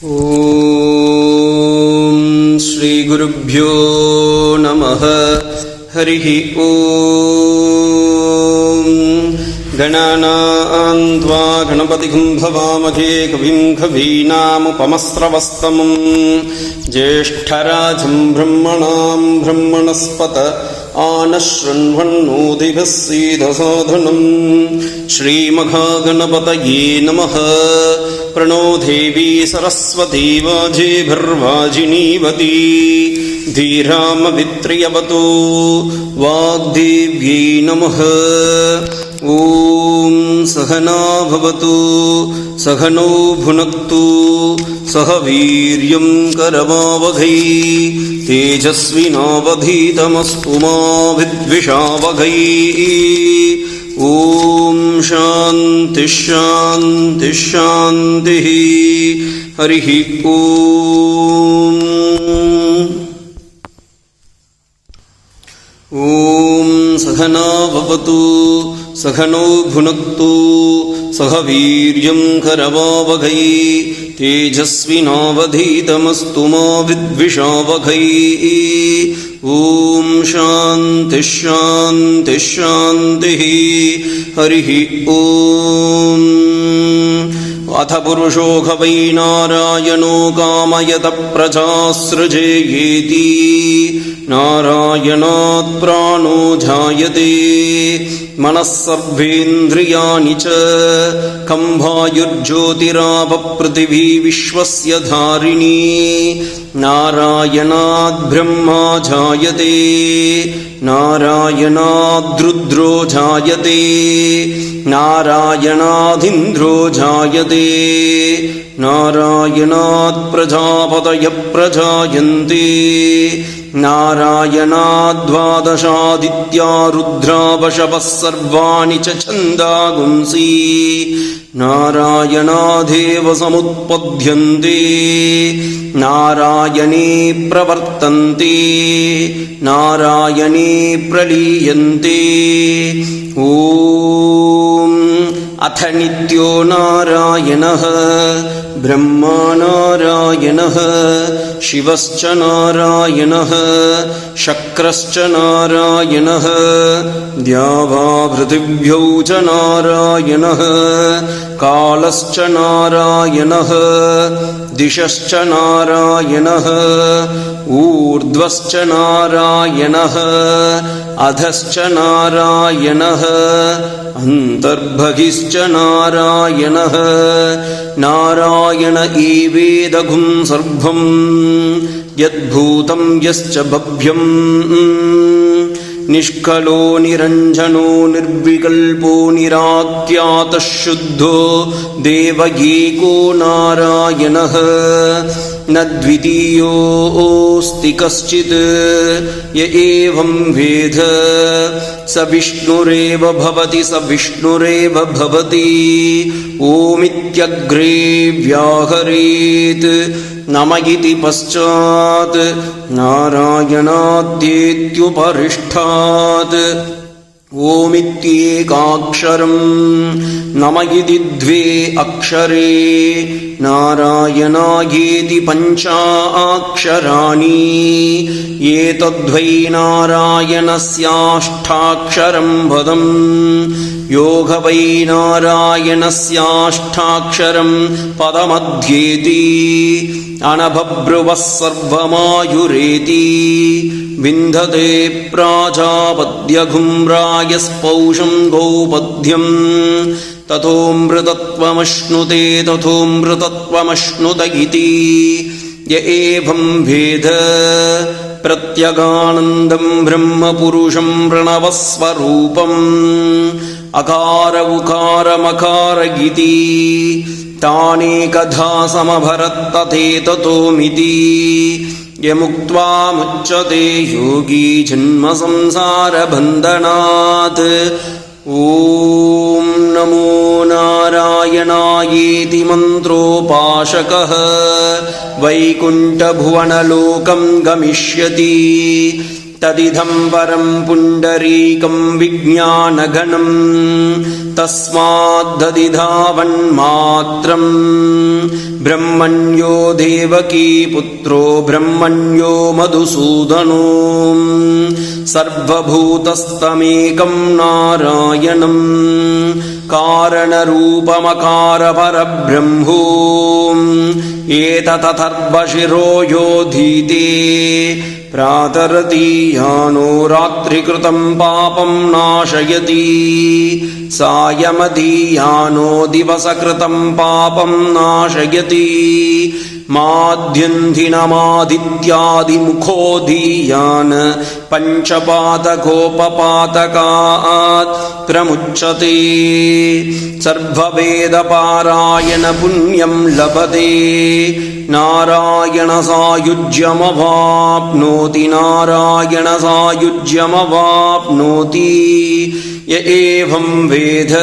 ಓಂ ಶ್ರೀ ಗುರುಭ್ಯೋ ನಮಃ. ಹರಿಃ ಓಂ. ಗಣಾನಾಂ ತ್ವಾ ಗಣಪತಿಂ ಭವಾಮಹೇ ಕವಿಂ ಕವೀನಾಮುಪಮಸ್ರವಸ್ತಮಂ ಜ್ಯೇಷ್ಠರಾಜಂ ಬ್ರಹ್ಮಣಾಂ ಬ್ರಹ್ಮಣಸ್ಪತ ಆನಶೃಣ್ವನ್ನೋತಿಭಿಃ ಸೀದಸಾಧನಂ. ಶ್ರೀಮಹಾಗಣಪತಯೇ ನಮಃ. ಪ್ರಣೋ ದೇವಿ ಸರಸ್ವತೀ ವಾಜೇಭಿರ್ವಾಜಿನೀವತಿ ಧೀರಾಮವಿತ್ರ್ಯವತೋ ವಾಗ್ದೇವ್ಯೈ ನಮಃ. ಓಂ ಸಹನಾ ಭವತು ಸಹನೋ ಭುನಕ್ತು ಸಹ ವೀರ್ಯಂ ಕರವಾವಹೈ ತೇಜಸ್ವಿನಾವಧೀತಮಸ್ತು ಮಾ ವಿದ್ವಿಷಾವಹೈ. ಓಂ ಶಾಂತಿ ಶಾಂತಿ ಶಾಂತಿ. ಹರಿಃ ಓಂ. ಓಂ ಸಹನಾ ಭವತು ಸಹನೋ ಭುನಕ್ತು ಸಹ ವೀರ್ಯಂ ಕರವಾವಹೈ ತೇಜಸ್ವಿನಾವಧೀತಮಸ್ತು ಮಾ ವಿದ್ವಿಷಾವಹೈ. ಓಂ ಶಾಂತಿ ಶಾಂತಿ ಶಾಂತಿ. ಹರಿಃ ಓಂ. ಅಥ ಪುರುಷೋ ವೈ ನಾರಾಯಣೋ ಕಾಮಯತ ಪ್ರಜಾಸೃಜೇಯೇತಿ ನಾರಾಯಣಾತ್ ಪ್ರಾಣೋ ಜಾಯತೆ ಮನಸ್ಸರ್ವೇಂದ್ರಿಯಾಣಿ ಚ ಕಂಭಾಯುರ್ಜ್ಯೋತಿರಾಪ ಪೃಥಿವೀ ವಿಶ್ವಸ್ಯ ಧಾರಿಣೀ ನಾರಾಯಣಾದ್ ಬ್ರಹ್ಮಾ ಜಾಯತೆ ನಾರಾಯಣಾದ್ ರುದ್ರೋ ಜಾಯತೆ ನಾರಾಯಣಾದಿಂದ್ರೋ ಜಾಯತೆ ನಾರಾಯಣಾತ್ ಪ್ರಜಾಪತಯಃ ಪ್ರಜಾಯಂತೆ ನಾರಾಯಣಾದ್ವಾದಶಾದಿತ್ಯಾ ರುದ್ರಾ ವಶವಃ ಸರ್ವಾಣಿ ಚ ಛಂದಾಗುಂಸಿ ನಾರಾಯಣಾದೇವ ಸಮುತ್ಪದ್ಯಂತೆ ನಾರಾಯಣೇ ಪ್ರವರ್ತಂತೆ ನಾರಾಯಣೇ ಪ್ರಲೀಯಂತೆ. ಓಂ. ಅಥ ನಿತ್ಯೋ ನಾರಾಯಣಃ ಬ್ರಹ್ಮಾ ನಾರಾಯಣಃ ಶಿವಶ್ಚ ನಾರಾಯಣಃ ಶಕ್ರಶ್ಚ ನಾರಾಯಣಃ ದ್ಯಾವಾ ಪೃಥಿವ್ಯೌ ಚ ನಾರಾಯಣಃ ಕಾಲಶ್ಚ ನಾರಾಯಣಃ ದಿಶಶ್ಚ ನಾರಾಯಣಃ ಊರ್ಧ್ವಶ್ಚ ನಾರಾಯಣಃ ಅಧಶ್ಚ ನಾರಾಯಣಃ ಅಂತರ್ಬಹಿಶ್ಚ ನಾರಾಯಣಃ ನಾರಾಯಣ ಏವೇದಘುಂ ಸರ್ವಂ ಯದ್ಭೂತಂ ಯಶ್ಚ ಭವ್ಯಂ ನಿಷ್ಕಲೋ ನಿರಂಜನೋ ನಿರ್ವಿಕಲ್ಪೋ ನಿರಾಖ್ಯಾತಃ ಶುದ್ಧೋ ದೇವ ಏಕೋ ನಾರಾಯಣಃ ನ ದ್ವಿತೀಯೋऽಸ್ತಿ ಕಶ್ಚಿತ್ ಯ ಏವಂ ವೇದ ಸ ವಿಷ್ಣುರೇವ ಭವತಿ ಸ ವಿಷ್ಣುರೇವ ಭವತಿ. ಓಮಿತ್ಯಗ್ರೇ ವ್ಯಾಹರೇತ್ ನಮ ಇತಿ ಪಶ್ಚಾತ್ ನಾರಾಯಣಾದ್ಯೇತ್ಯುಪರಿಷ್ಠಾತ್. ಓಮಿತ್ಯೇಕಾಕ್ಷರಂ ನಮ ಇತಿ ದ್ವೇ ಅಕ್ಷರೇ ನಾರಾಯಣಾಯೇತಿ ಪಂಚಾಕ್ಷರಾಣಿ ಏತದ್ವೈ ನಾರಾಯಣಸ್ಯಾಷ್ಟಾಕ್ಷರಂ ಪದಂ ಯೋಗ ವೈ ನಾರಾಯಣಸ್ಯಾಷ್ಟಾಕ್ಷರಂ ಪದಮಧ್ಯೇತಿ ಅನಭಬ್ರುವಃ ಸರ್ವಮಾಯುರೇತಿ ವಿಂಧತೆ ಪ್ರಾಜಾಪತ್ಯಘುಂ ರಾಯಸ್ಪೌಷಂ ಗೌಪಥ್ಯಂ ತಥೋಮೃತತ್ವಮಶ್ನುತೆ ತಥೋಮೃತತ್ವಮಶ್ನುತ ಇತಿ. ಯ ಏವಂ ವೇದ ಪ್ರತ್ಯಗಾನಂದಂ ಬ್ರಹ್ಮ ಪುರುಷಂ ಪ್ರಣವಸ್ವರೂಪಂ ಅಕಾರ ಉಕಾರ ಮಕಾರ ಇತಿ ತಾನೇಕಧಾ ಸಮಭರತ್ತಥೇತತೋಮಿತಿ. ಯಮುಕ್ತ್ವಾ ಮುಚ್ಯತೆ ಯೋಗಿ ಜನ್ಮ ಸಂಸಾರ ಬಂಧನಾತ್. ಓಂ ನಮೋ ನಾರಾಯಣಾಯೇತಿ ಮಂತ್ರೋಪಾಸಕಃ ವೈಕುಂಠಭುವನಲೋಕಂ ಗಮಿಷ್ಯತಿ तदिदं परं पुण्डरीकं विज्ञानघनं तस्माद्ददिधावन्मात्रं ब्रह्मण्यो देवकी पुत्रो ब्रह्मण्यो मधुसूदनो सर्वभूतस्तमेकं नारायणं कारणरूपमकारपरब्रह्मो एततथर्वशिरो योधीते प्रातरतीयानो रात्रिकृतं पापं नाशयति सायमदीयानो दिवसकृतं पापं नाशयति माध्यन्धिनमादित्यादिमुखोदीयान् पञ्चपातकोपपातकात् प्रमुच्यते सर्ववेदपारायण पुण्यं लभते नारायणसायुज्यमवाप्नोति नारायणसायुज्यमवाप्नोति य एवं वेद